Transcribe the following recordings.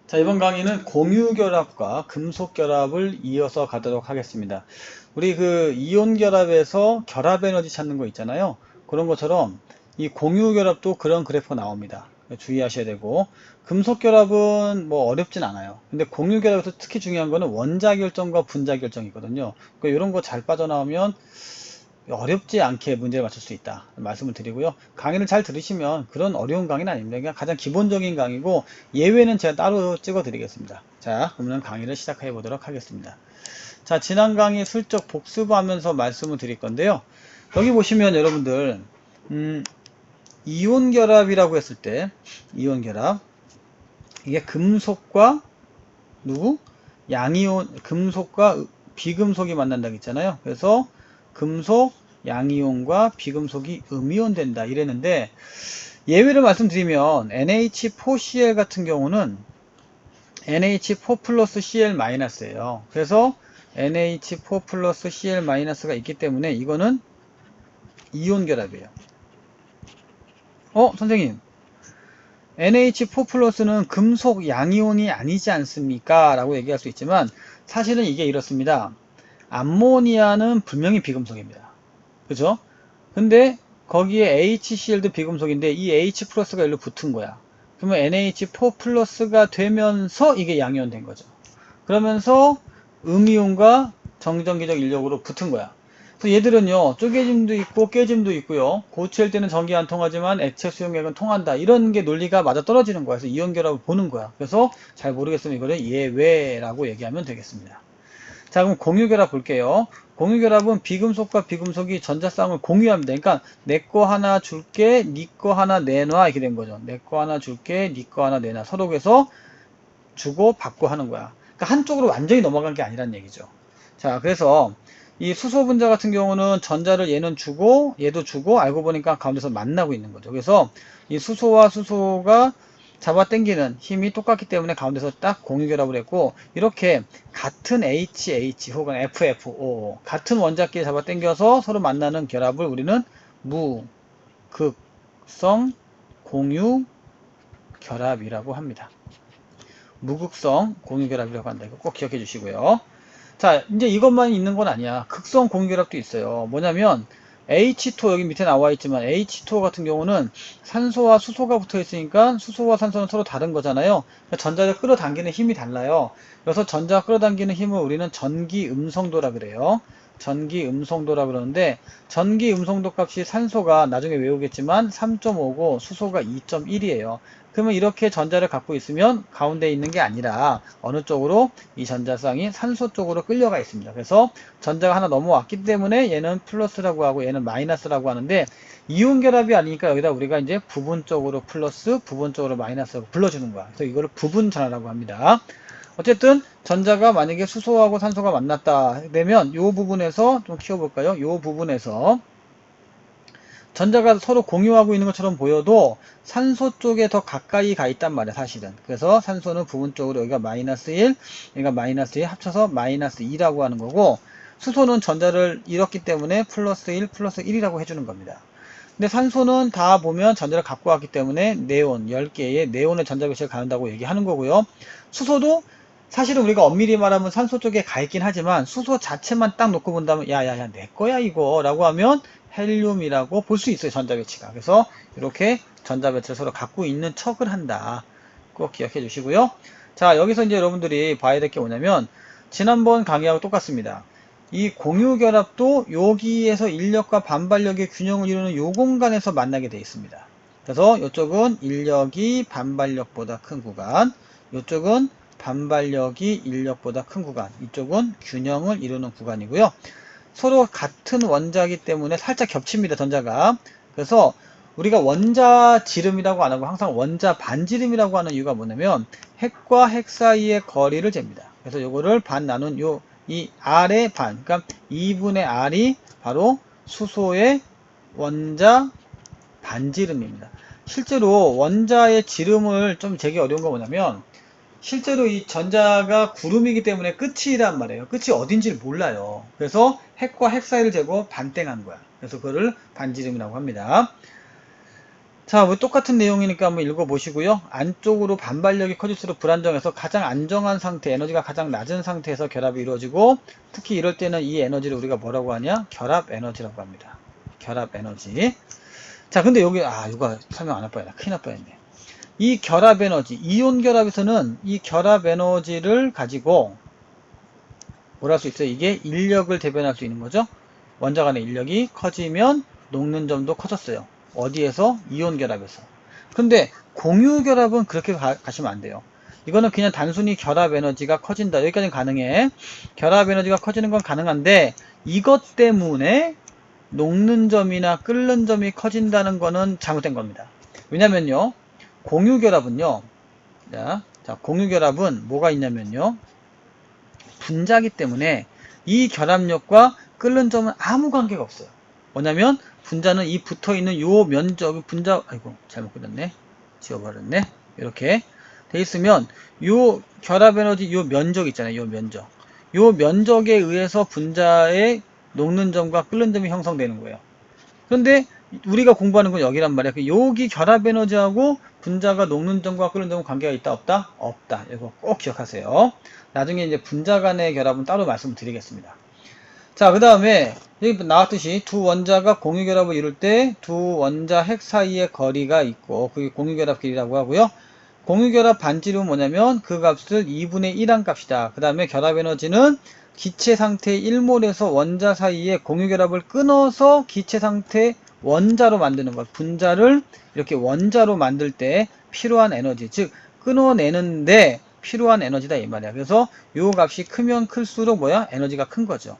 자, 이번 강의는 공유결합과 금속결합을 이어서 가도록 하겠습니다. 우리 그 이온결합에서 결합에너지 찾는 거 있잖아요. 그런 것처럼 이 공유결합도 그런 그래프가 나옵니다. 주의하셔야 되고, 금속결합은 뭐 어렵진 않아요. 근데 공유결합에서 특히 중요한 거는 원자결정과 분자결정이거든요. 이런 거 잘 빠져나오면 어렵지 않게 문제를 맞출 수 있다 말씀을 드리고요. 강의를 잘 들으시면 그런 어려운 강의는 아닙니다. 그냥 가장 기본적인 강의고, 예외는 제가 따로 찍어 드리겠습니다. 자, 그러면 강의를 시작해 보도록 하겠습니다. 자, 지난 강의 슬쩍 복습하면서 말씀을 드릴 건데요. 여기 보시면 여러분들 이온결합이라고 했을 때, 이온결합, 이게 금속과 누구? 양이온, 금속과 비금속이 만난다고 했잖아요. 그래서 금속, 양이온과 비금속이 음이온 된다 이랬는데, 예외를 말씀드리면 NH4Cl 같은 경우는 NH4 플러스 Cl 마이너스예요. 그래서 NH4 플러스 Cl 마이너스가 있기 때문에 이거는 이온 결합이에요. 선생님, NH4 플러스는 금속 양이온이 아니지 않습니까? 라고 얘기할 수 있지만, 사실은 이게 이렇습니다. 암모니아는 분명히 비금속입니다. 그죠? 근데 거기에 HCl도 비금속인데 이 H 플러스가 일로 붙은 거야. 그러면 NH4 플러스가 되면서 이게 양이온 된 거죠. 그러면서 음이온과 정전기적 인력으로 붙은 거야. 그래서 얘들은요, 쪼개짐도 있고 깨짐도 있고요, 고체일 때는 전기 안 통하지만 액체 수용액은 통한다, 이런 게 논리가 맞아 떨어지는 거야. 그래서 이온결합을 보는 거야. 그래서 잘 모르겠으면 이거를 예외라고 얘기하면 되겠습니다. 자, 그럼 공유결합 볼게요. 공유결합은 비금속과 비금속이 전자쌍을 공유합니다. 그러니까 내 거 하나 줄게, 니 거 하나 내놔, 이렇게 된 거죠. 내 거 하나 줄게, 니 거 하나 내놔. 서로 그래서 주고 받고 하는 거야. 그러니까 한쪽으로 완전히 넘어간 게 아니란 얘기죠. 자, 그래서 이 수소 분자 같은 경우는 전자를 얘는 주고 얘도 주고, 알고 보니까 가운데서 만나고 있는 거죠. 그래서 이 수소와 수소가 잡아 당기는 힘이 똑같기 때문에 가운데서 딱 공유결합을 했고, 이렇게 같은 HH 혹은 FFO, 같은 원자끼리 잡아 당겨서 서로 만나는 결합을 우리는 무극성 공유 결합이라고 합니다. 무극성 공유결합이라고 한다. 이거 꼭 기억해 주시고요. 자, 이제 이것만 있는 건 아니야. 극성 공유결합도 있어요. 뭐냐면 H2O, 여기 밑에 나와 있지만 H2O 같은 경우는 산소와 수소가 붙어 있으니까 수소와 산소는 서로 다른 거잖아요. 그러니까 전자를 끌어당기는 힘이 달라요. 그래서 전자 끌어당기는 힘을 우리는 전기 음성도라 그래요. 전기 음성도라 그러는데, 전기 음성도 값이 산소가 나중에 외우겠지만 3.5고 수소가 2.1이에요. 그러면 이렇게 전자를 갖고 있으면 가운데 있는 게 아니라 어느 쪽으로, 이 전자쌍이 산소 쪽으로 끌려가 있습니다. 그래서 전자가 하나 넘어왔기 때문에 얘는 플러스라고 하고 얘는 마이너스라고 하는데, 이온 결합이 아니니까 여기다 우리가 이제 부분적으로 플러스, 부분적으로 마이너스라고 불러주는 거야. 그래서 이거를 부분 전하라고 합니다. 어쨌든 전자가 만약에 수소하고 산소가 만났다 되면 이 부분에서 좀 키워볼까요? 이 부분에서 전자가 서로 공유하고 있는 것처럼 보여도 산소 쪽에 더 가까이 가 있단 말이야, 사실은. 그래서 산소는 부분적으로 여기가 마이너스 1, 여기가 마이너스 1 합쳐서 마이너스 2라고 하는 거고, 수소는 전자를 잃었기 때문에 플러스 1, 플러스 1이라고 해주는 겁니다. 근데 산소는 다 보면 전자를 갖고 왔기 때문에 네온, 10개의 네온의 전자 교체를 가는다고 얘기하는 거고요. 수소도 사실은 우리가 엄밀히 말하면 산소 쪽에 가 있긴 하지만, 수소 자체만 딱 놓고 본다면 야야야 내 거야 이거 라고 하면 헬륨이라고 볼 수 있어요, 전자 배치가. 그래서 이렇게 전자 배치를 서로 갖고 있는 척을 한다. 꼭 기억해 주시고요. 자, 여기서 이제 여러분들이 봐야 될 게 뭐냐면, 지난번 강의하고 똑같습니다. 이 공유결합도 여기에서 인력과 반발력의 균형을 이루는 요 공간에서 만나게 되어 있습니다. 그래서 이쪽은 인력이 반발력보다 큰 구간, 이쪽은 반발력이 인력보다 큰 구간, 이쪽은 균형을 이루는 구간이고요. 서로 같은 원자이기 때문에 살짝 겹칩니다, 전자가. 그래서 우리가 원자 지름이라고 안 하고 항상 원자 반지름이라고 하는 이유가 뭐냐면, 핵과 핵 사이의 거리를 잽니다. 그래서 요거를 반 나눈 이 R의 반, 그러니까 2분의 R이 바로 수소의 원자 반지름입니다. 실제로 원자의 지름을 좀 재기 어려운 거 뭐냐면, 실제로 이 전자가 구름이기 때문에 끝이란 말이에요. 끝이 어딘지를 몰라요. 그래서 핵과 핵 사이를 재고 반땡한 거야. 그래서 그거를 반지름이라고 합니다. 자, 뭐 똑같은 내용이니까 한번 읽어보시고요. 안쪽으로 반발력이 커질수록 불안정해서 가장 안정한 상태, 에너지가 가장 낮은 상태에서 결합이 이루어지고, 특히 이럴 때는 이 에너지를 우리가 뭐라고 하냐? 결합 에너지라고 합니다. 결합 에너지. 자, 근데 여기, 이거 설명 안 할 뻔했네. 큰일 날 뻔했네. 이 결합 에너지, 이온 결합에서는 이 결합 에너지를 가지고, 뭐라 할 수 있어요? 이게 인력을 대변할 수 있는 거죠? 원자 간의 인력이 커지면 녹는 점도 커졌어요. 어디에서? 이온 결합에서. 근데 공유 결합은 그렇게 가시면 안 돼요. 이거는 그냥 단순히 결합 에너지가 커진다. 여기까지는 가능해. 결합 에너지가 커지는 건 가능한데 이것 때문에 녹는 점이나 끓는 점이 커진다는 거는 잘못된 겁니다. 왜냐면요. 공유 결합은요. 자, 공유 결합은 뭐가 있냐면요. 분자기 때문에 이 결합력과 끓는 점은 아무 관계가 없어요. 뭐냐면 분자는 이 붙어있는 요 면적, 분자, 아이고 잘못 그렸네. 지워버렸네. 이렇게 돼 있으면 요 결합 에너지 요 면적 있잖아요. 요 면적. 요 면적에 의해서 분자의 녹는 점과 끓는 점이 형성되는 거예요. 그런데 우리가 공부하는 건 여기란 말이야. 여기 결합 에너지하고 분자가 녹는 점과 끓는 점은 관계가 있다 없다? 없다. 이거 꼭 기억하세요. 나중에 이제 분자 간의 결합은 따로 말씀을 드리겠습니다. 자, 그 다음에 여기 나왔듯이 두 원자가 공유결합을 이룰 때 두 원자 핵 사이의 거리가 있고 그게 공유결합 길이라고 하고요. 공유결합 반지름은 뭐냐면 그 값을 2분의 1한 값이다. 그 다음에 결합에너지는 기체상태 1몰에서 원자 사이에 공유결합을 끊어서 기체상태 원자로 만드는 것. 분자를 이렇게 원자로 만들 때 필요한 에너지, 즉 끊어내는데 필요한 에너지다 이 말이야. 그래서 요 값이 크면 클수록 뭐야? 에너지가 큰 거죠.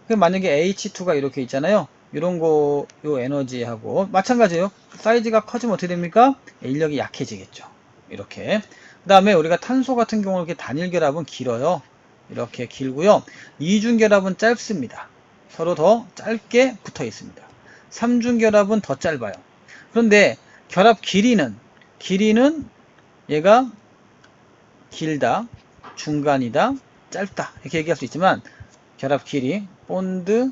만약에 H2가 이렇게 있잖아요. 이런 거, 요 에너지하고 마찬가지예요. 사이즈가 커지면 어떻게 됩니까? 인력이 약해지겠죠. 이렇게. 그 다음에 우리가 탄소 같은 경우는 이렇게 단일 결합은 길어요. 이렇게 길고요. 이중 결합은 짧습니다. 서로 더 짧게 붙어 있습니다. 삼중 결합은 더 짧아요. 그런데 결합 길이는 얘가 길다, 중간이다, 짧다 이렇게 얘기할 수 있지만 결합 길이 본드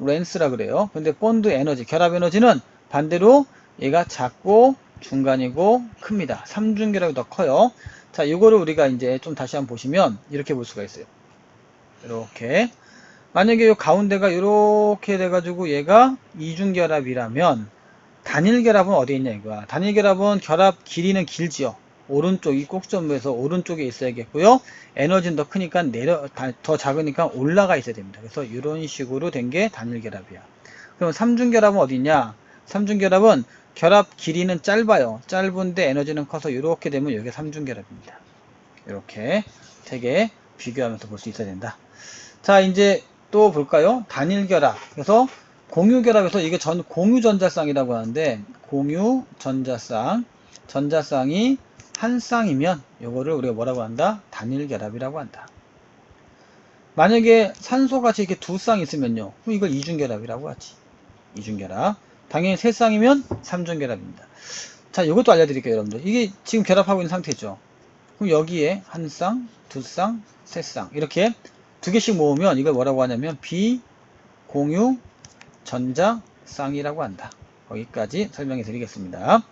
렌스라 그래요. 근데 본드 에너지, 결합 에너지는 반대로 얘가 작고 중간이고 큽니다. 삼중 결합이 더 커요. 자, 이거를 우리가 이제 좀 다시 한번 보시면 이렇게 볼 수가 있어요. 이렇게 만약에 이 가운데가 이렇게 돼가지고 얘가 이중 결합이라면 단일 결합은 어디에 있냐 이거야. 단일 결합은 결합 길이는 길지요. 오른쪽 이 꼭점에서 오른쪽에 있어야겠고요. 에너지는 더 크니까 더 작으니까 올라가 있어야 됩니다. 그래서 이런 식으로 된 게 단일 결합이야. 그럼 삼중 결합은 어디 있냐? 삼중 결합은 결합 길이는 짧아요. 짧은데 에너지는 커서 이렇게 되면 이게 삼중 결합입니다. 이렇게 되게 비교하면서 볼 수 있어야 된다. 자, 이제 또 볼까요? 단일 결합. 그래서 공유 결합에서 이게 공유 전자쌍이라고 하는데 공유 전자쌍이 한 쌍이면 이거를 우리가 뭐라고 한다? 단일 결합이라고 한다. 만약에 산소같이 이렇게 두 쌍 있으면요. 그럼 이걸 이중 결합이라고 하지. 이중 결합. 당연히 세 쌍이면 삼중 결합입니다. 자, 이것도 알려드릴게요, 여러분들. 이게 지금 결합하고 있는 상태죠. 그럼 여기에 한 쌍, 두 쌍, 세 쌍. 이렇게 두 개씩 모으면 이걸 뭐라고 하냐면 비공유 전자쌍이라고 한다. 거기까지 설명해 드리겠습니다.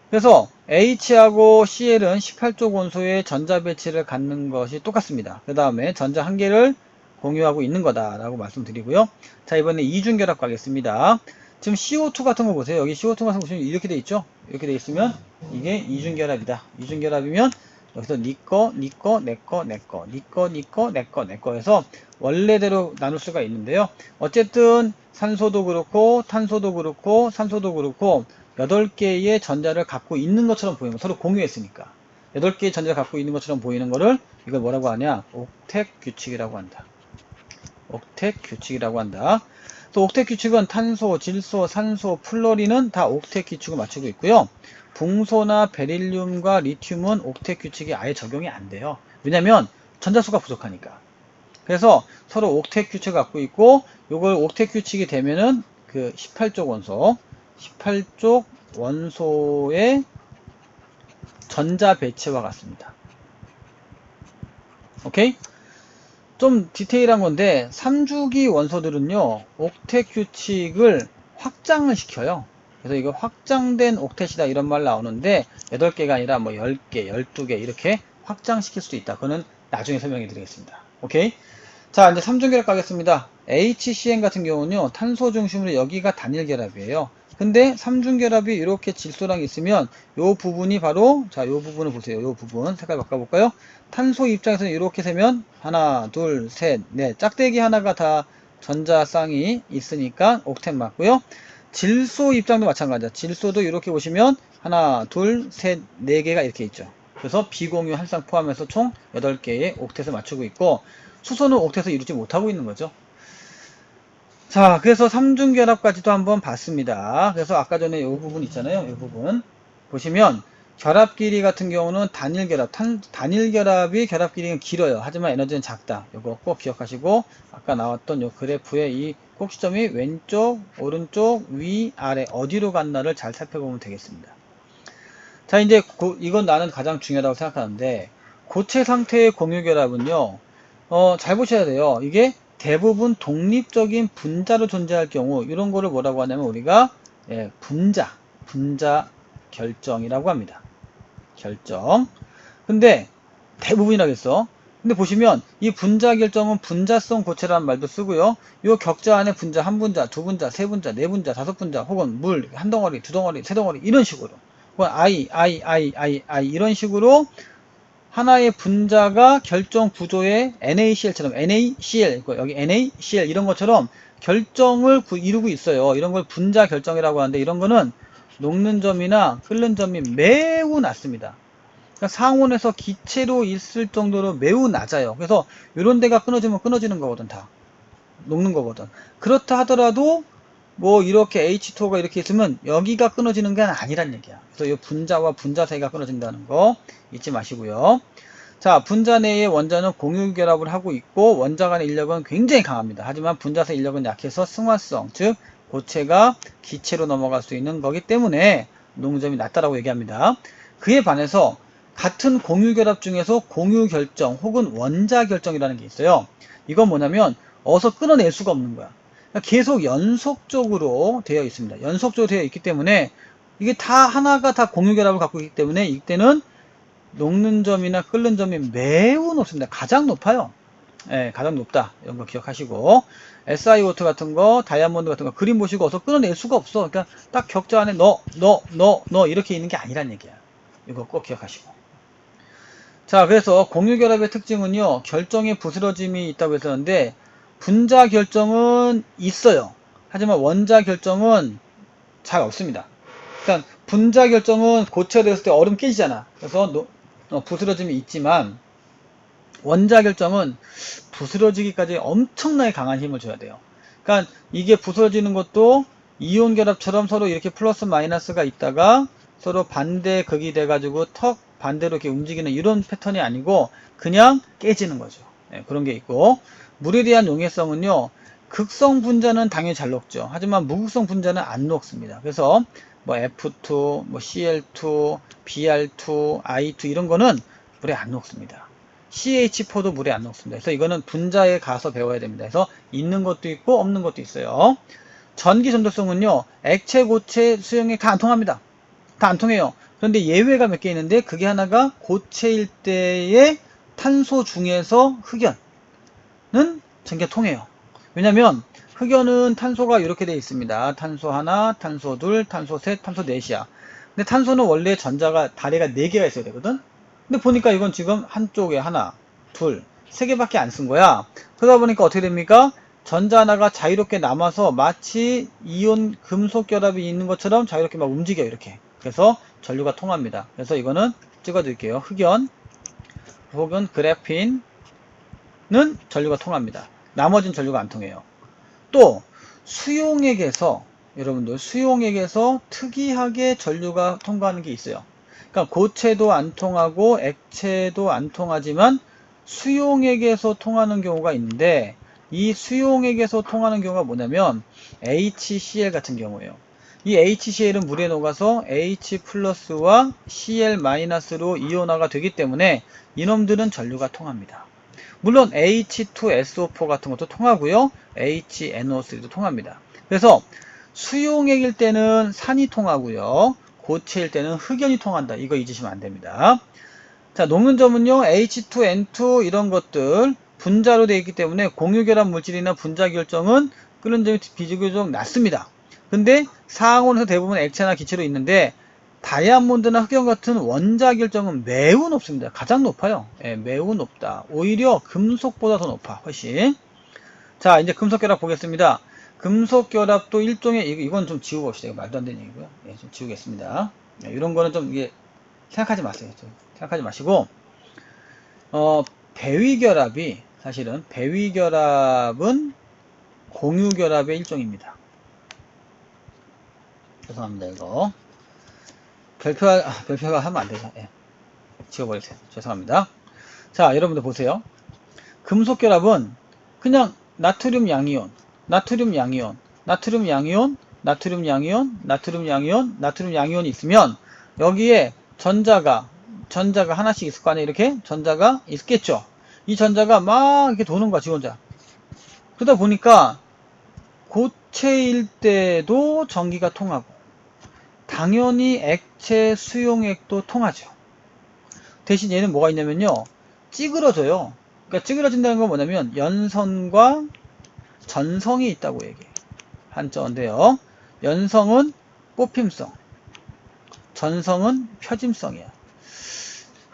그래서 H하고 Cl은 18쪽 원소의 전자 배치를 갖는 것이 똑같습니다. 그 다음에 전자 한 개를 공유하고 있는 거다라고 말씀드리고요. 자, 이번에 이중결합 가겠습니다. 지금 CO2 같은 거 보세요. 여기 CO2 같은 거 보시면 이렇게 돼 있죠? 이렇게 돼 있으면 이게 이중결합이다. 이중결합이면 여기서 니꺼, 니꺼, 내꺼, 내꺼, 니꺼, 니꺼, 내꺼, 내꺼 해서 원래대로 나눌 수가 있는데요. 어쨌든 산소도 그렇고 탄소도 그렇고 산소도 그렇고 8개의 전자를 갖고 있는 것처럼 보이는 거. 서로 공유했으니까 8개의 전자를 갖고 있는 것처럼 보이는 거를 이걸 뭐라고 하냐? 옥텟 규칙이라고 한다. 옥텟 규칙이라고 한다. 또 옥텟 규칙은 탄소, 질소, 산소, 플로린은 다 옥텟 규칙을 맞추고 있고요. 붕소나 베릴륨과 리튬은 옥텟 규칙이 아예 적용이 안 돼요. 왜냐면 전자수가 부족하니까. 그래서 서로 옥텟 규칙을 갖고 있고 요걸 옥텟 규칙이 되면은 그 18쪽 원소의 전자 배치와 같습니다. 오케이? 좀 디테일한 건데 3주기 원소들은요 옥텟 규칙을 확장을 시켜요. 그래서 이거 확장된 옥텟이다 이런 말 나오는데 8개가 아니라 뭐 10개, 12개 이렇게 확장시킬 수도 있다. 그거는 나중에 설명해 드리겠습니다. 오케이? 자, 이제 3중 결합 가겠습니다. HCN 같은 경우는요, 탄소 중심으로 여기가 단일 결합이에요. 근데 3중 결합이 이렇게 질소랑 있으면 요 부분이 바로, 자, 요 부분을 보세요. 요 부분 색깔 바꿔볼까요? 탄소 입장에서는 이렇게 세면 하나, 둘, 셋, 넷, 짝대기 하나가 다 전자 쌍이 있으니까 옥텟 맞고요. 질소 입장도 마찬가지야. 질소도 이렇게 보시면 하나, 둘, 셋, 네 개가 이렇게 있죠. 그래서 비공유 한 쌍 포함해서 총 8개의 옥텟을 맞추고 있고, 수소는 옥텟을 이루지 못하고 있는 거죠. 자, 그래서 3중 결합까지도 한번 봤습니다. 그래서 아까 전에 이 부분 있잖아요. 이 부분 보시면 결합 길이 같은 경우는 단일 결합, 단일 결합이 결합 길이가 길어요. 하지만 에너지는 작다. 이거 꼭 기억하시고, 아까 나왔던 이 그래프의 이 꼭지점이 왼쪽, 오른쪽, 위, 아래 어디로 갔나를 잘 살펴보면 되겠습니다. 자, 이제 이건 나는 가장 중요하다고 생각하는데, 고체 상태의 공유 결합은요, 잘 보셔야 돼요. 이게 대부분 독립적인 분자로 존재할 경우 이런 거를 뭐라고 하냐면 우리가 분자 결정이라고 합니다. 결정. 근데 대부분이라겠어. 근데 보시면 이 분자 결정은 분자성 고체라는 말도 쓰고요. 이 격자 안에 분자 한 분자, 두 분자, 세 분자, 네 분자, 다섯 분자, 혹은 물 한 덩어리, 두 덩어리, 세 덩어리 이런 식으로, 혹은 I 이런 식으로 하나의 분자가 결정 구조의 NaCl처럼 NaCl, 여기 NaCl 이런 것처럼 결정을 이루고 있어요. 이런 걸 분자 결정이라고 하는데 이런 거는 녹는 점이나 끓는 점이 매우 낮습니다. 그러니까 상온에서 기체로 있을 정도로 매우 낮아요. 그래서 이런 데가 끊어지면 끊어지는 거거든, 다. 녹는 거거든. 그렇다 하더라도 뭐 이렇게 H2O가 이렇게 있으면 여기가 끊어지는 게 아니란 얘기야. 그래서 이 분자와 분자 사이가 끊어진다는 거 잊지 마시고요. 자, 분자 내의 원자는 공유 결합을 하고 있고 원자 간의 인력은 굉장히 강합니다. 하지만 분자사 인력은 약해서 승화성, 즉 고체가 기체로 넘어갈 수 있는 거기 때문에 녹점이 낮다라고 얘기합니다. 그에 반해서 같은 공유 결합 중에서 공유 결정 혹은 원자 결정이라는 게 있어요. 이건 뭐냐면 어서 끊어낼 수가 없는 거야. 계속 연속적으로 되어 있습니다. 연속적으로 되어 있기 때문에 이게 다 하나가 다 공유 결합을 갖고 있기 때문에 이때는 녹는 점이나 끓는 점이 매우 높습니다. 가장 높아요. 가장 높다. 이런 거 기억하시고, SiO2 같은 거, 다이아몬드 같은 거 그림 보시고 어서 끊어낼 수가 없어. 그러니까 딱 격자 안에 너 이렇게 있는 게 아니란 얘기야. 이거 꼭 기억하시고. 자, 그래서 공유 결합의 특징은요, 결정의 부스러짐이 있다고 했었는데 분자 결정은 있어요. 하지만 원자 결정은 잘 없습니다. 일단 분자 결정은 고체가 되었을 때 얼음 깨지잖아. 그래서 부스러짐이 있지만 원자 결정은 부스러지기까지 엄청나게 강한 힘을 줘야 돼요. 그러니까 이게 부스러지는 것도 이온 결합처럼 서로 이렇게 플러스 마이너스가 있다가 서로 반대 극이 돼가지고 턱 반대로 이렇게 움직이는 이런 패턴이 아니고 그냥 깨지는 거죠. 그런 게 있고, 물에 대한 용해성은요, 극성 분자는 당연히 잘 녹죠. 하지만 무극성 분자는 안 녹습니다. 그래서 뭐 F2, 뭐 Cl2, Br2, I2 이런 거는 물에 안 녹습니다. CH4도 물에 안 녹습니다. 그래서 이거는 분자에 가서 배워야 됩니다. 그래서 있는 것도 있고 없는 것도 있어요. 전기 전도성은요, 액체, 고체, 수용액 다 안 통합니다. 다 안 통해요. 그런데 예외가 몇 개 있는데 그게 하나가 고체일 때의 탄소 중에서 흑연은 전기가 통해요. 왜냐면 흑연은 탄소가 이렇게 되어 있습니다. 탄소 하나, 탄소 둘, 탄소 셋, 탄소 넷이야. 근데 탄소는 원래 전자가 다리가 4개가 있어야 되거든. 근데 보니까 이건 지금 한쪽에 하나, 둘, 3개밖에 안 쓴 거야. 그러다 보니까 어떻게 됩니까? 전자 하나가 자유롭게 남아서 마치 이온 금속 결합이 있는 것처럼 자유롭게 막 움직여요. 이렇게. 그래서 전류가 통합니다. 그래서 이거는 찍어드릴게요. 흑연 혹은 그래핀은 전류가 통합니다. 나머지는 전류가 안 통해요. 또 수용액에서 여러분들 수용액에서 특이하게 전류가 통과하는 게 있어요. 그러니까 고체도 안 통하고 액체도 안 통하지만 수용액에서 통하는 경우가 있는데 이 수용액에서 통하는 경우가 뭐냐면 HCl 같은 경우예요. 이 HCl은 물에 녹아서 H 플러스와 Cl 마이너스로 이온화가 되기 때문에 이놈들은 전류가 통합니다. 물론 H2SO4 같은 것도 통하고요. HNO3도 통합니다. 그래서 수용액일 때는 산이 통하고요. 고체일 때는 흑연이 통한다. 이거 잊으시면 안 됩니다. 자, 녹는 점은요, H2N2 이런 것들 분자로 되어 있기 때문에 공유결합 물질이나 분자 결정은 끓는 점이 비교적 낮습니다. 근데 상온에서 대부분 액체나 기체로 있는데 다이아몬드나 흑연 같은 원자 결정은 매우 높습니다. 가장 높아요. 예, 매우 높다. 오히려 금속보다 더 높아. 훨씬. 자, 이제 금속결합 보겠습니다. 금속결합도 일종의, 이건 좀 지워봅시다. 이거 말도 안 되는 얘기고요. 예, 좀 지우겠습니다. 예, 이런 거는 좀 이게 생각하지 마세요. 생각하지 마시고, 배위결합이, 사실은 배위결합은 공유결합의 일종입니다. 죄송합니다. 이거 별표가 하면 안 되죠. 예, 지워버리세요. 죄송합니다. 자, 여러분들 보세요. 금속결합은 그냥 나트륨 양이온, 나트륨 양이온, 나트륨 양이온, 나트륨 양이온, 나트륨 양이온, 나트륨 양이온이 있으면 여기에 전자가 하나씩 있을 거 아니에요. 이렇게 전자가 있겠죠. 이 전자가 막 이렇게 도는 거야, 지 혼자. 그러다 보니까 고체일 때도 전기가 통하고 당연히 액체 수용액도 통하죠. 대신 얘는 뭐가 있냐면요, 찌그러져요. 그러니까 찌그러진다는 건 뭐냐면 연성과 전성이 있다고 얘기해요. 한자인데요. 연성은 뽑힘성, 전성은 표짐성이야.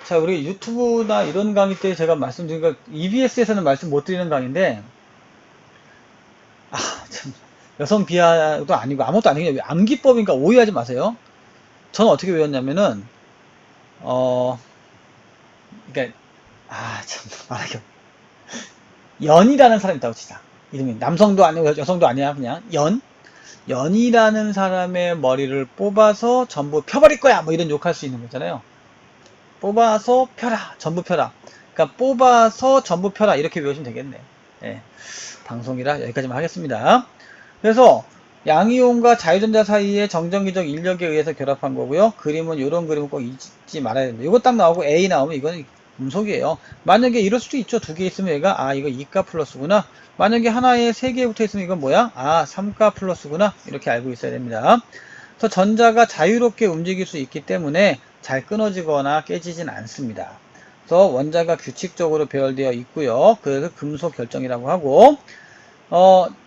자, 우리 유튜브나 이런 강의 때 제가 말씀드린 거, EBS에서는 말씀 못 드리는 강의인데, 참, 여성 비하도 아니고 아무것도 아니고 암기법이니까 오해하지 마세요. 저는 어떻게 외웠냐면은, 그러니까, 참, 말하기 연이라는 사람이 있다고 치자. 이름이 남성도 아니고 여성도 아니야. 그냥 연이라는 사람의 머리를 뽑아서 전부 펴버릴 거야, 뭐 이런 욕할 수 있는 거잖아요. 뽑아서 펴라, 전부 펴라. 그러니까 뽑아서 전부 펴라, 이렇게 외우시면 되겠네. 예, 방송이라 여기까지만 하겠습니다. 그래서 양이온과 자유전자 사이의 정전기적 인력에 의해서 결합한 거고요. 그림은 이런 그림은 꼭 잊지 말아야 됩니다. 이거 딱 나오고 A 나오면 이거는 금속이에요. 만약에 이럴 수도 있죠. 두 개 있으면 얘가 이거 2가 플러스구나. 만약에 하나에 3개 붙어 있으면 이건 뭐야? 3가 플러스구나. 이렇게 알고 있어야 됩니다. 그래서 전자가 자유롭게 움직일 수 있기 때문에 잘 끊어지거나 깨지진 않습니다. 그래서 원자가 규칙적으로 배열되어 있고요. 그래서 금속 결정이라고 하고,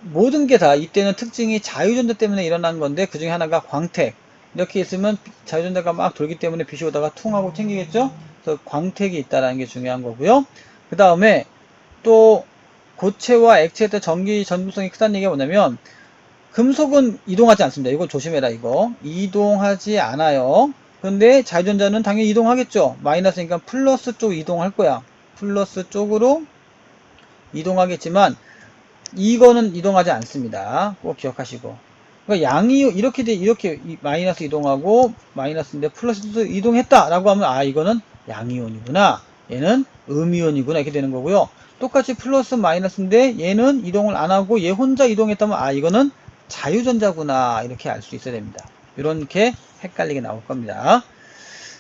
모든 게 다 이때는 특징이 자유전자 때문에 일어난 건데 그 중에 하나가 광택. 이렇게 있으면 자유전자가 막 돌기 때문에 빛이 오다가 퉁 하고 튕기겠죠? 그래서 광택이 있다는 게 중요한 거고요. 그 다음에 또 고체와 액체의 때 전기 전도성이 크다는 얘기가 뭐냐면, 금속은 이동하지 않습니다. 이거 조심해라. 이거 이동하지 않아요. 근데 자유전자는 당연히 이동하겠죠. 마이너스니까 플러스 쪽 이동할 거야. 플러스 쪽으로 이동하겠지만 이거는 이동하지 않습니다. 꼭 기억하시고. 그러니까 양이 이렇게 마이너스 이동하고 마이너스인데 플러스 이동했다라고 하면 이거는 양이온이구나. 얘는 음이온이구나. 이렇게 되는 거고요. 똑같이 플러스 마이너스인데 얘는 이동을 안 하고 얘 혼자 이동했다면 이거는 자유전자구나. 이렇게 알 수 있어야 됩니다. 이렇게 헷갈리게 나올 겁니다.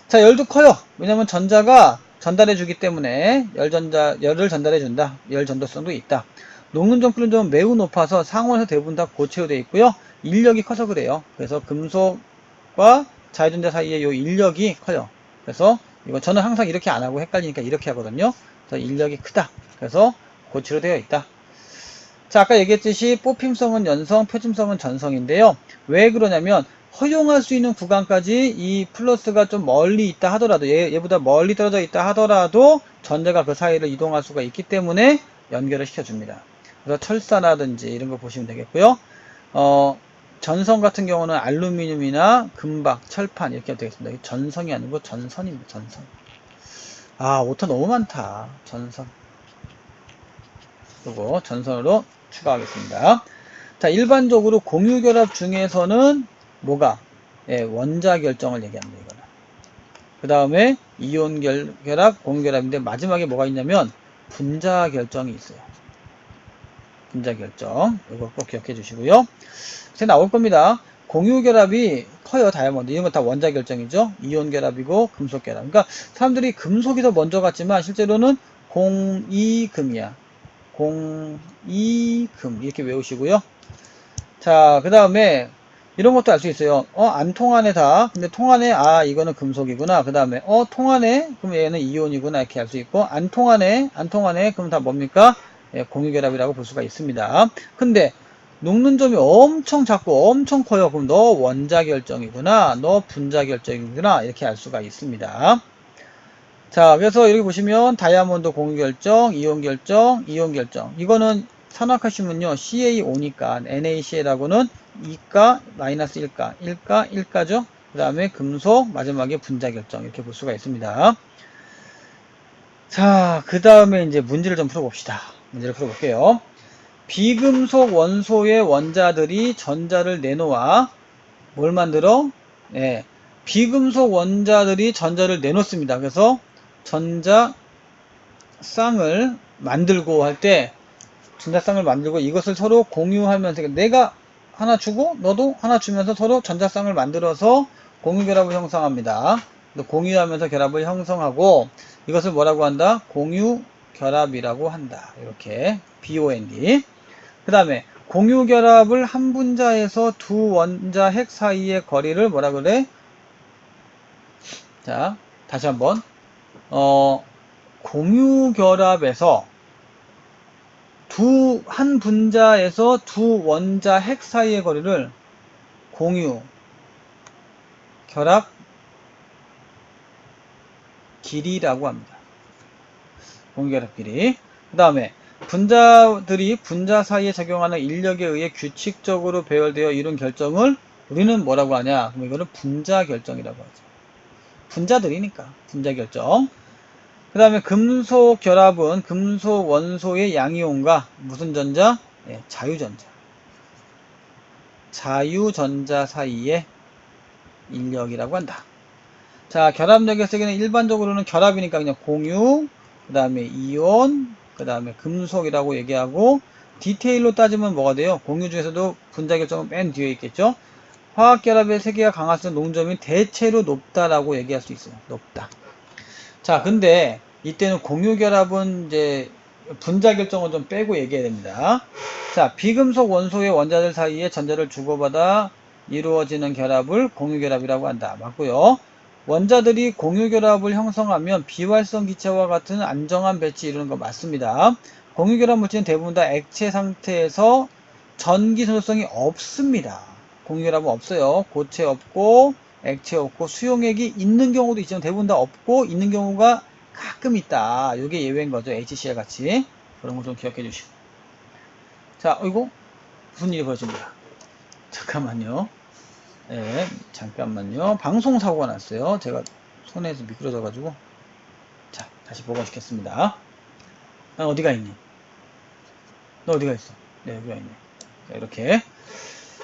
자, 열도 커요. 왜냐면 전자가 전달해 주기 때문에 열을 전달해 준다. 열 전도성도 있다. 녹는 점, 끓는 점은 매우 높아서 상온에서 대부분 다 고체로 되어 있고요. 인력이 커서 그래요. 그래서 금속과 자유전자 사이에 이 인력이 커요. 그래서 이거 저는 항상 이렇게 안 하고 헷갈리니까 이렇게 하거든요. 그래서 인력이 크다. 그래서 고체로 되어 있다. 자, 아까 얘기했듯이 뽑힘성은 연성, 표짐성은 전성인데요. 왜 그러냐면 허용할 수 있는 구간까지 이 플러스가 좀 멀리 있다 하더라도 얘보다 멀리 떨어져 있다 하더라도 전자가 그 사이를 이동할 수가 있기 때문에 연결을 시켜줍니다. 그래서 철사라든지 이런 거 보시면 되겠고요. 전성 같은 경우는 알루미늄이나 금박, 철판 이렇게 되겠습니다. 전성이 아니고 전선입니다. 전선. 오타 너무 많다. 전선. 그리고 전선으로 추가하겠습니다. 자, 일반적으로 공유결합 중에서는 뭐가? 원자 결정을 얘기합니다. 이거는. 그 다음에 이온 결합, 공유결합인데 마지막에 뭐가 있냐면 분자 결정이 있어요. 분자 결정. 이거 꼭 기억해 주시고요. 이제 나올 겁니다. 공유결합이 커요. 다이아몬드. 이런 건 다 원자 결정이죠. 이온 결합이고 금속 결합. 그러니까 사람들이 금속이 더 먼저 갔지만 실제로는 공이금이야. 공이금 이렇게 외우시고요. 자, 그 다음에 이런 것도 알 수 있어요. 안 통하네 다. 근데 통하네. 아, 이거는 금속이구나. 그 다음에 통하네. 그럼 얘는 이온이구나. 이렇게 알 수 있고, 안 통하네. 안 통하네. 그럼 다 뭡니까? 예, 공유결합이라고 볼 수가 있습니다. 근데 녹는 점이 엄청 작고 엄청 커요. 그럼 너 원자 결정이구나. 너 분자 결정이구나. 이렇게 알 수가 있습니다. 자, 그래서 여기 보시면 다이아몬드 공유 결정, 이온 결정, 이온 결정. 이거는 산화칼슘은요, CaO니까 NaCl하고는 2가 마이너스 1가, 1가, 1가죠. 그 다음에 금속, 마지막에 분자 결정. 이렇게 볼 수가 있습니다. 자, 그 다음에 이제 문제를 좀 풀어봅시다. 문제를 풀어볼게요. 비금속 원소의 원자들이 전자를 내놓아 뭘 만들어? 네, 비금속 원자들이 전자를 내놓습니다. 그래서 전자쌍을 만들고 할 때 전자쌍을 만들고 이것을 서로 공유하면서 내가 하나 주고 너도 하나 주면서 서로 전자쌍을 만들어서 공유결합을 형성합니다. 공유하면서 결합을 형성하고 이것을 뭐라고 한다? 공유결합이라고 한다. 이렇게 BOND. 그 다음에 공유결합을 한 분자에서 두 원자 핵 사이의 거리를 뭐라 그래? 자, 다시 한번 공유결합에서 한 분자에서 두 원자 핵 사이의 거리를 공유 결합 길이라고 합니다. 공유결합 길이. 그 다음에 분자들이 분자 사이에 적용하는 인력에 의해 규칙적으로 배열되어 이룬 결정을 우리는 뭐라고 하냐? 그럼 이거는 분자 결정이라고 하죠. 분자들이니까 분자 결정. 그 다음에 금속 결합은 금속 원소의 양이온과 무슨 전자? 네, 자유전자. 자유전자 사이의 인력이라고 한다. 자, 결합력의 세계는 일반적으로는 결합이니까 그냥 공유, 그 다음에 이온, 그 다음에 금속이라고 얘기하고, 디테일로 따지면 뭐가 돼요? 공유 중에서도 분자 결정은 맨 뒤에 있겠죠? 화학결합의 세계가 강할수록 농점이 대체로 높다라고 얘기할 수 있어요. 높다. 자, 근데 이때는 공유결합은 이제 분자 결정을 좀 빼고 얘기해야 됩니다. 자, 비금속 원소의 원자들 사이에 전자를 주고받아 이루어지는 결합을 공유결합이라고 한다. 맞고요. 원자들이 공유결합을 형성하면 비활성 기체와 같은 안정한 배치 이루는 거 맞습니다. 공유결합 물질은 대부분 다 액체 상태에서 전기 전도성이 없습니다. 공유결합은 없어요. 고체 없고 액체 없고 수용액이 있는 경우도 있지만 대부분 다 없고 있는 경우가 가끔 있다. 이게 예외인 거죠. HCl 같이. 그런 거 좀 기억해 주시고. 자, 이거 무슨 일이 벌어집니다. 잠깐만요. 네, 잠깐만요. 방송 사고가 났어요. 제가 손에서 미끄러져가지고. 자, 다시 복원시켰습니다. 난 어디가 있니? 너 어디가 있어? 네, 여기가 있네. 자, 이렇게.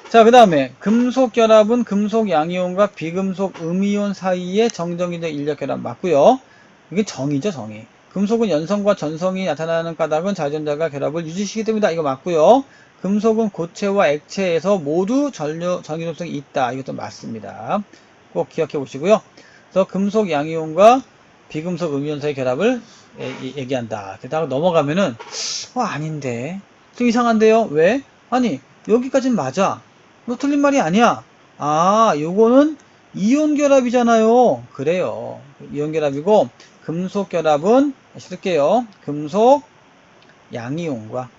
자, 그 다음에 금속 결합은 금속 양이온과 비금속 음이온 사이에 정정이 된 인력 결합 맞고요. 이게 정이죠, 정이. 금속은 연성과 전성이 나타나는 까닭은 자전자가 결합을 유지시키기 때문이다. 이거 맞고요. 금속은 고체와 액체에서 모두 전기도성이 있다. 이것도 맞습니다. 꼭 기억해 보시고요. 그래서 금속 양이온과 비금속 음이온 사이 결합을 얘기한다. 게다가 넘어가면은 아닌데 좀 이상한데요. 왜? 아니 여기까지는 맞아. 너 틀린 말이 아니야. 아, 요거는 이온 결합이잖아요. 그래요. 이온 결합이고 금속 결합은 쓸게요. 금속 양이온과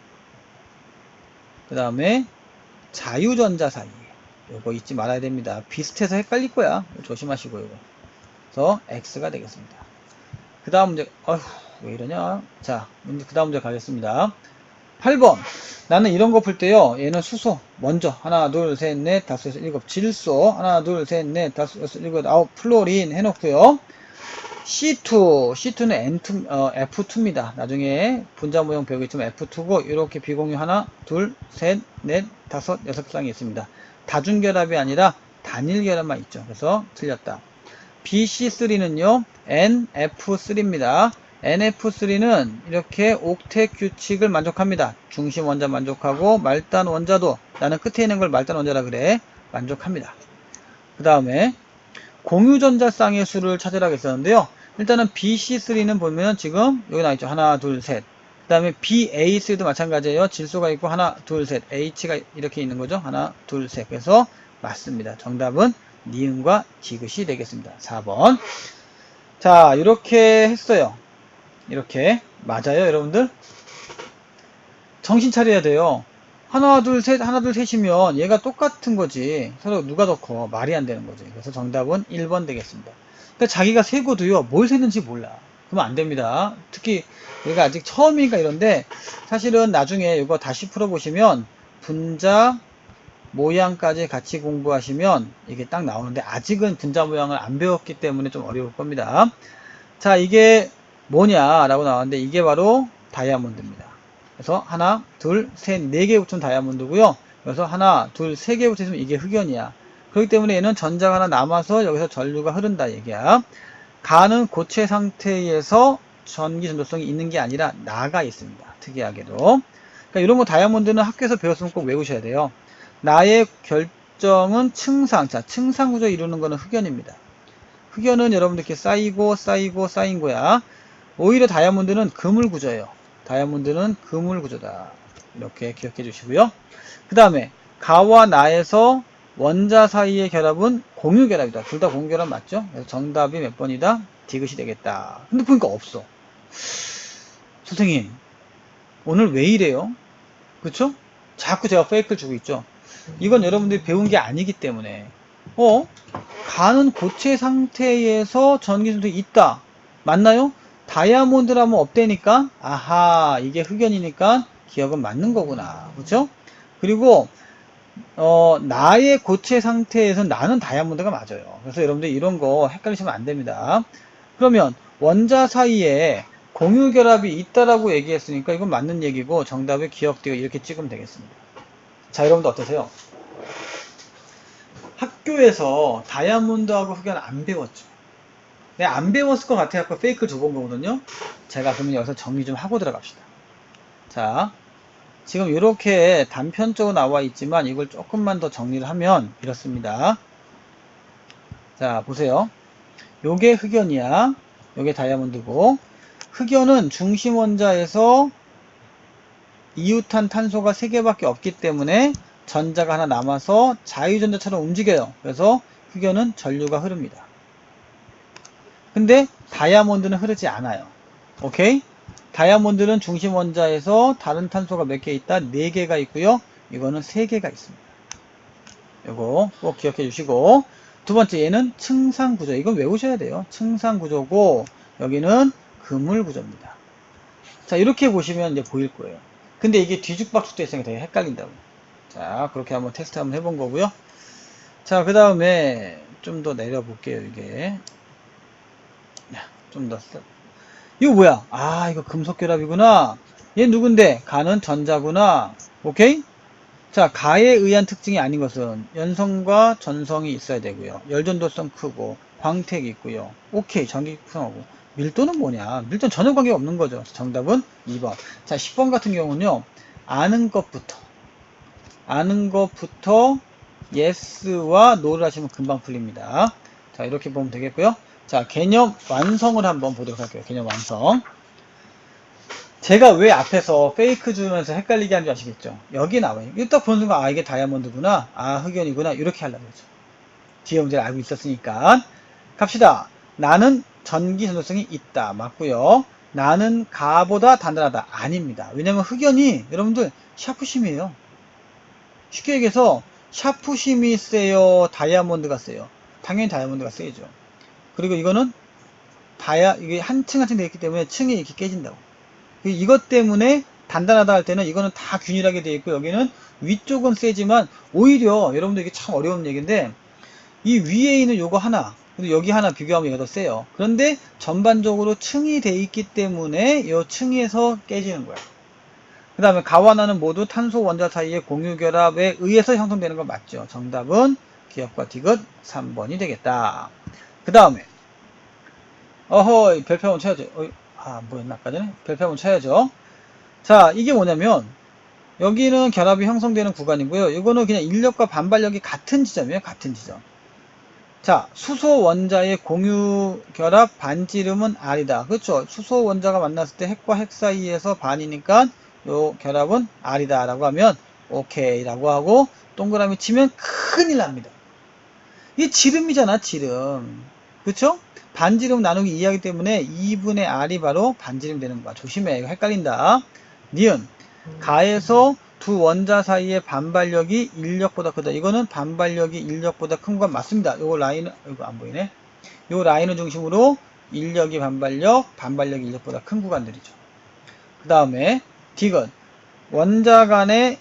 그 다음에 자유전자 사이. 요거 잊지 말아야 됩니다. 비슷해서 헷갈릴 거야. 조심하시고 요거. 그래서 X가 되겠습니다. 그 다음 문제. 어휴, 왜 이러냐. 자, 그 다음 문제 가겠습니다. 8번. 나는 이런 거 풀 때요. 얘는 수소. 먼저. 하나, 둘, 셋, 넷, 다섯, 여섯, 일곱. 질소. 하나, 둘, 셋, 넷, 다섯, 여섯, 일곱, 아홉. 플로린 해놓고요. C2. C2는 F2입니다. 나중에 분자 모형 배우겠지만 F2고, 이렇게 비공유 하나, 둘, 셋, 넷, 다섯, 여섯 쌍이 있습니다. 다중결합이 아니라 단일결합만 있죠. 그래서 틀렸다. BC3는요, NF3입니다. NF3는 이렇게 옥텟 규칙을 만족합니다. 중심 원자 만족하고 말단 원자도 나는 끝에 있는 걸 말단 원자라 그래. 만족합니다. 그 다음에 공유전자쌍의 수를 찾으라고 했었는데요. 일단은 BC3는 보면 지금 여기 나와있죠. 하나, 둘, 셋. 그 다음에 BA3도 마찬가지예요. 질소가 있고 하나, 둘, 셋. H가 이렇게 있는 거죠. 하나, 둘, 셋. 그래서 맞습니다. 정답은 니은과 디귿이 되겠습니다. 4번. 자, 이렇게 했어요. 이렇게. 맞아요, 여러분들? 정신 차려야 돼요. 하나, 둘, 셋, 하나, 둘, 셋이면 얘가 똑같은 거지. 서로 누가 더 커? 말이 안 되는 거지. 그래서 정답은 1번 되겠습니다. 그러니까 자기가 세고도요, 뭘 세는지 몰라. 그러면 안 됩니다. 특히 얘가 아직 처음이니까 이런데, 사실은 나중에 이거 다시 풀어보시면, 분자 모양까지 같이 공부하시면 이게 딱 나오는데, 아직은 분자 모양을 안 배웠기 때문에 좀 어려울 겁니다. 자, 이게 뭐냐라고 나왔는데, 이게 바로 다이아몬드입니다. 그래서 하나, 둘, 셋, 네 개 붙은 다이아몬드고요. 그래서 하나, 둘, 세 개 붙으면 이게 흑연이야. 그렇기 때문에 얘는 전자가 하나 남아서 여기서 전류가 흐른다 얘기야. 가는 고체 상태에서 전기 전도성이 있는 게 아니라 나가 있습니다. 특이하게도. 그러니까 이런 거 다이아몬드는 학교에서 배웠으면 꼭 외우셔야 돼요. 나의 결정은 층상. 자, 층상 구조 이루는 거는 흑연입니다. 흑연은 여러분들 이렇게 쌓이고 쌓이고 쌓인 거야. 오히려 다이아몬드는 그물 구조예요. 다이아몬드는 그물 구조다. 이렇게 기억해 주시고요. 그 다음에 가와 나에서 원자 사이의 결합은 공유 결합이다. 둘 다 공유 결합 맞죠? 그래서 정답이 몇 번이다? 디귿이 되겠다. 근데 보니까 없어. 선생님, 오늘 왜 이래요? 그쵸? 자꾸 제가 페이크를 주고 있죠. 이건 여러분들이 배운 게 아니기 때문에. 가는 고체 상태에서 전기 전도이 있다. 맞나요? 다이아몬드라면 없대니까, 아하, 이게 흑연이니까 기억은 맞는 거구나. 그쵸? 그리고, 나의 고체 상태에서 나는 다이아몬드가 맞아요. 그래서 여러분들 이런 거 헷갈리시면 안 됩니다. 그러면 원자 사이에 공유 결합이 있다라고 얘기했으니까 이건 맞는 얘기고 정답의 기억되어 이렇게 찍으면 되겠습니다. 자, 여러분들 어떠세요? 학교에서 다이아몬드하고 흑연 안 배웠죠? 네, 안 배웠을 것 같아서 페이크를 줘본 거거든요. 제가 그러면 여기서 정리 좀 하고 들어갑시다. 자, 지금 이렇게 단편적으로 나와 있지만 이걸 조금만 더 정리를 하면 이렇습니다. 자, 보세요. 요게 흑연이야. 요게 다이아몬드고, 흑연은 중심 원자에서 이웃한 탄소가 3개밖에 없기 때문에 전자가 하나 남아서 자유전자처럼 움직여요. 그래서 흑연은 전류가 흐릅니다. 근데 다이아몬드는 흐르지 않아요. 오케이? 다이아몬드는 중심 원자에서 다른 탄소가 몇 개 있다? 4개가 있고요. 이거는 3개가 있습니다. 이거 꼭 기억해 주시고, 두 번째 얘는 층상 구조. 이건 외우셔야 돼요. 층상 구조고 여기는 그물 구조입니다. 자, 이렇게 보시면 이제 보일 거예요. 근데 이게 뒤죽박죽 돼 있으니까 되게 헷갈린다고. 자, 그렇게 한번 테스트 한번 해본 거고요. 자, 그 다음에 좀 더 내려볼게요. 이게 좀 더. 이거 뭐야? 아, 이거 금속 결합이구나. 얘 누군데? 가는 전자구나. 오케이? 자, 가에 의한 특징이 아닌 것은 연성과 전성이 있어야 되고요. 열전도성 크고 광택이 있고요. 오케이, 전기 풍하고. 밀도는 뭐냐? 밀도는 전혀 관계가 없는 거죠. 정답은 2번. 자, 10번 같은 경우는요. 아는 것부터 yes와 no를 하시면 금방 풀립니다. 자, 이렇게 보면 되겠고요. 자, 개념 완성을 한번 보도록 할게요. 개념 완성. 제가 왜 앞에서 페이크 주면서 헷갈리게 하는지 아시겠죠? 여기 나와요. 이거 딱 보는 순간, 아, 이게 다이아몬드구나. 아, 흑연이구나. 이렇게 하려고 그러죠. 뒤에 문제를 알고 있었으니까. 갑시다. 나는 전기 전도성이 있다. 맞고요. 나는 가보다 단단하다. 아닙니다. 왜냐면 흑연이 여러분들 샤프심이에요. 쉽게 얘기해서 샤프심이 세요? 다이아몬드가 세요? 당연히 다이아몬드가 세죠. 그리고 이거는 이게 한 층 한 층 되어 있기 때문에 층이 이렇게 깨진다고. 이것 때문에 단단하다 할 때는 이거는 다 균일하게 되어 있고 여기는 위쪽은 세지만 오히려 여러분들 이게 참 어려운 얘기인데 이 위에 있는 요거 하나 그리고 여기 하나 비교하면 얘가 더 세요. 그런데 전반적으로 층이 되어 있기 때문에 이 층에서 깨지는 거야. 그 다음에 가와 나는 모두 탄소 원자 사이의 공유 결합에 의해서 형성되는 거 맞죠? 정답은 기억과 디귿 3번이 되겠다. 그 다음에 별표 한번 쳐야죠. 뭐였나 아까 전에? 별표 한번 쳐야죠. 자, 이게 뭐냐면 여기는 결합이 형성되는 구간이고요. 이거는 그냥 인력과 반발력이 같은 지점이에요. 같은 지점. 자, 수소 원자의 공유 결합 반지름은 R이다. 그렇죠? 수소 원자가 만났을 때 핵과 핵 사이에서 반이니까 요 결합은 R이다 라고 하면 오케이 라고 하고 동그라미 치면 큰일 납니다. 이게 지름이잖아, 지름. 그쵸? 반지름 나누기 2하기 때문에 2분의 r이 바로 반지름 되는 거야. 조심해. 이거 헷갈린다. 니은. 가에서 두 원자 사이의 반발력이 인력보다 크다. 이거는 반발력이 인력보다 큰 건 맞습니다. 요거 라인은, 이거 안 보이네. 요 라인을 중심으로 인력이 반발력이 인력보다 큰 구간들이죠. 그 다음에 디귿. 원자 간의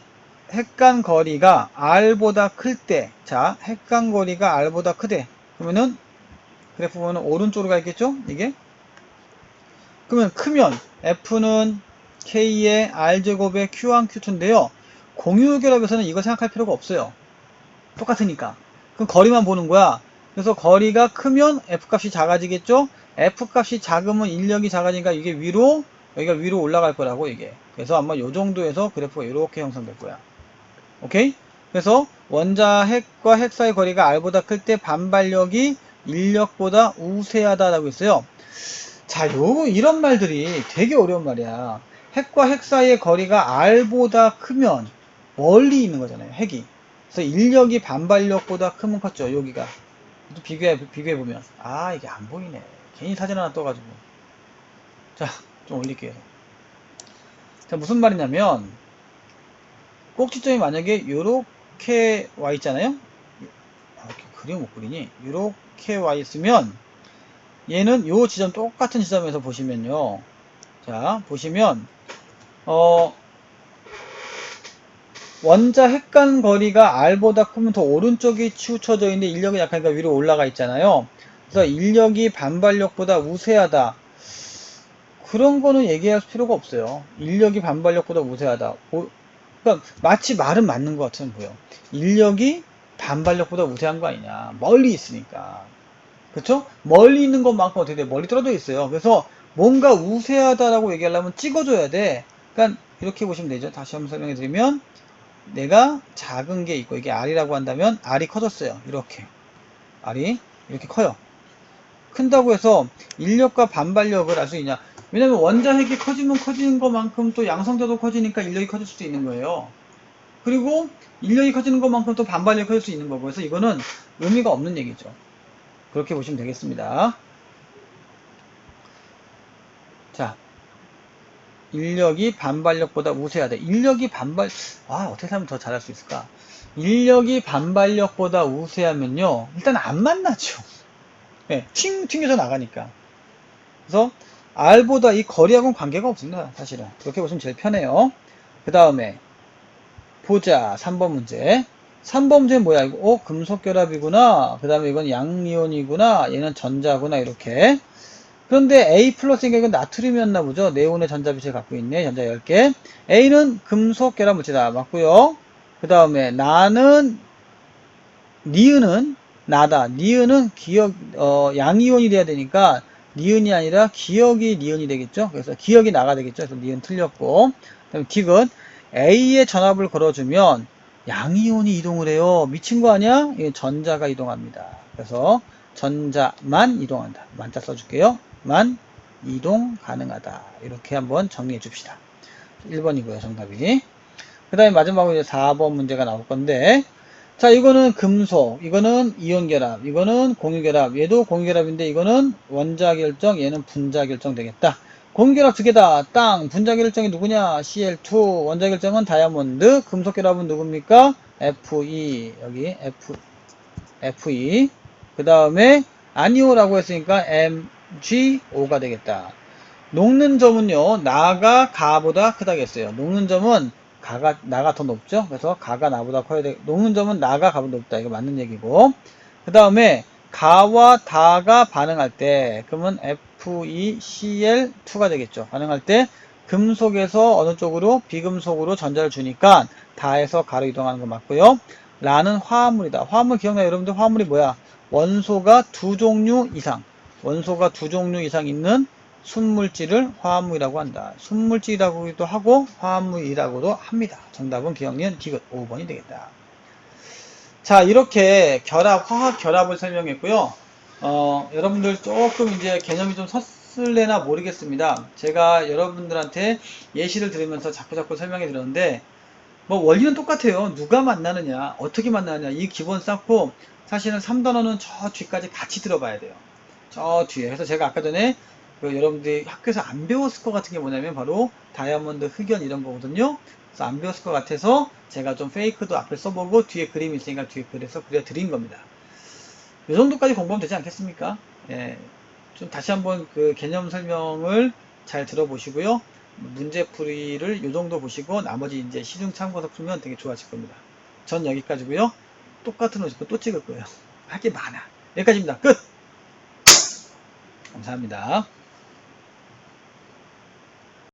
핵간 거리가 r보다 클 때, 자, 핵간 거리가 r보다 크대. 그러면은 그래프 보면 오른쪽으로 가 있겠죠? 이게? 그러면 크면 F는 K의 R제곱의 Q1, Q2인데요. 공유결합에서는 이거 생각할 필요가 없어요. 똑같으니까. 그럼 거리만 보는 거야. 그래서 거리가 크면 F값이 작아지겠죠? F값이 작으면 인력이 작아지니까 이게 위로, 여기가 위로 올라갈 거라고, 이게. 그래서 아마 요 정도에서 그래프가 이렇게 형성될 거야. 오케이? 그래서 원자 핵과 핵 사이 거리가 R보다 클 때 반발력이 인력보다 우세하다라고 했어요. 자, 이런 말들이 되게 어려운 말이야. 핵과 핵 사이의 거리가 R보다 크면 멀리 있는 거잖아요, 핵이. 그래서 인력이 반발력보다 크면 컸죠, 여기가. 또 비교해보면. 아, 이게 안 보이네. 괜히 사진 하나 떠가지고. 자, 좀 올릴게요. 자, 무슨 말이냐면, 꼭지점이 만약에 요렇게 와 있잖아요? 이렇게 그림 못 그리니? 요렇게 와 있으면, 얘는 요 지점 똑같은 지점에서 보시면요. 자, 보시면 원자 핵간 거리가 R보다 크면 더 오른쪽이 치우쳐져 있는데 인력이 약하니까 위로 올라가 있잖아요. 그래서 인력이 반발력보다 우세하다. 그런 거는 얘기할 필요가 없어요. 인력이 반발력보다 우세하다. 그러니까 마치 말은 맞는 것 같으면 보여. 인력이 반발력보다 우세한 거 아니냐. 멀리 있으니까. 그쵸? 멀리 있는 것만큼 어떻게 돼? 멀리 떨어져 있어요. 그래서 뭔가 우세하다라고 얘기하려면 찍어줘야 돼. 그러니까 이렇게 보시면 되죠. 다시 한번 설명해 드리면 내가 작은 게 있고 이게 R이라고 한다면 R이 커졌어요. 이렇게. R이 이렇게 커요. 큰다고 해서 인력과 반발력을 알 수 있냐? 왜냐면 원자 핵이 커지면 커지는 것만큼 또 양성자도 커지니까 인력이 커질 수도 있는 거예요. 그리고 인력이 커지는 것만큼 또 반발력이 커질 수 있는 거고 그래서 이거는 의미가 없는 얘기죠. 그렇게 보시면 되겠습니다. 자, 인력이 반발력보다 우세하다. 인력이 어떻게 하면 더 잘할 수 있을까? 인력이 반발력보다 우세하면요, 일단 안 만나죠. 네, 튕겨서 나가니까. 그래서 R보다 이 거리하고는 관계가 없습니다, 사실은. 그렇게 보시면 제일 편해요. 그 다음에, 보자, 3번 문제. 3번 문제는 뭐야? 이거, 금속결합이구나. 그 다음에 이건 양이온이구나. 얘는 전자구나. 이렇게. 그런데 A 플러스니까 이건 나트륨이었나 보죠. 네온의 전자빛을 갖고 있네. 전자 10개. A는 금속결합 물질이다. 맞고요. 그 다음에 니은은 나다. 니은은 양이온이 돼야 되니까 니은이 아니라 기억이 니은이 되겠죠. 그래서 기억이 나가 되겠죠. 그래서 니은 틀렸고. 그 다음에 딕은 A에 전압을 걸어주면 양이온이 이동을 해요. 미친 거 아니야? 전자가 이동합니다. 그래서 전자만 이동한다. 만자 써줄게요. 만 이동 가능하다. 이렇게 한번 정리해 줍시다. 1번이고요, 정답이. 그 다음에 마지막으로 이제 4번 문제가 나올 건데, 자, 이거는 금속, 이거는 이온결합, 이거는 공유결합, 얘도 공유결합인데, 이거는 원자결정, 얘는 분자결정 되겠다. 공유결합 두 개다. 땅, 분자결정이 누구냐? Cl2, 원자결정은 다이아몬드, 금속결합은 누굽니까? Fe, 여기 Fe. 그 다음에 아니오라고 했으니까 MgO가 되겠다. 녹는 점은요, 나가 가보다 크다겠어요. 녹는 점은 나가 더 높죠. 그래서 가가 나보다 커야 돼. 녹는 점은 나가 가보다 높다. 이거 맞는 얘기고. 그 다음에 가와 다가 반응할 때, 그러면 FeCl2가 되겠죠. 반응할 때 금속에서 어느 쪽으로 비금속으로 전자를 주니까 다에서 가로 이동하는 거 맞고요. 라는 화합물이다. 화합물 기억나요? 여러분들 화합물이 뭐야? 원소가 두 종류 이상 있는 순물질을 화합물이라고 한다. 순물질이라고도 하고 화합물이라고도 합니다. 정답은 기억니은 디귿 5번이 되겠다. 자, 이렇게 화학 결합을 설명했고요. 여러분들 조금 이제 개념이 좀 섰을래나 모르겠습니다. 제가 여러분들한테 예시를 들으면서 자꾸 설명해 드렸는데 뭐 원리는 똑같아요. 누가 만나느냐, 어떻게 만나느냐, 이 기본 쌓고 사실은 3단원은 저 뒤까지 같이 들어봐야 돼요. 저 뒤에. 그래서 제가 아까 전에 여러분들이 학교에서 안 배웠을 것 같은 게 뭐냐면 바로 다이아몬드 흑연 이런 거거든요. 그래서 안 배웠을 것 같아서 제가 좀 페이크도 앞에 써보고 뒤에 그림이 있으니까 뒤에 그려서 그려드린 겁니다. 이 정도까지 공부하면 되지 않겠습니까? 예, 좀 다시 한번 그 개념 설명을 잘 들어보시고요. 문제풀이를 이 정도 보시고 나머지 이제 시중 참고서 풀면 되게 좋아질 겁니다. 전 여기까지고요. 똑같은 옷 입고 또 찍을 거예요. 할 게 많아. 여기까지입니다. 끝! 감사합니다.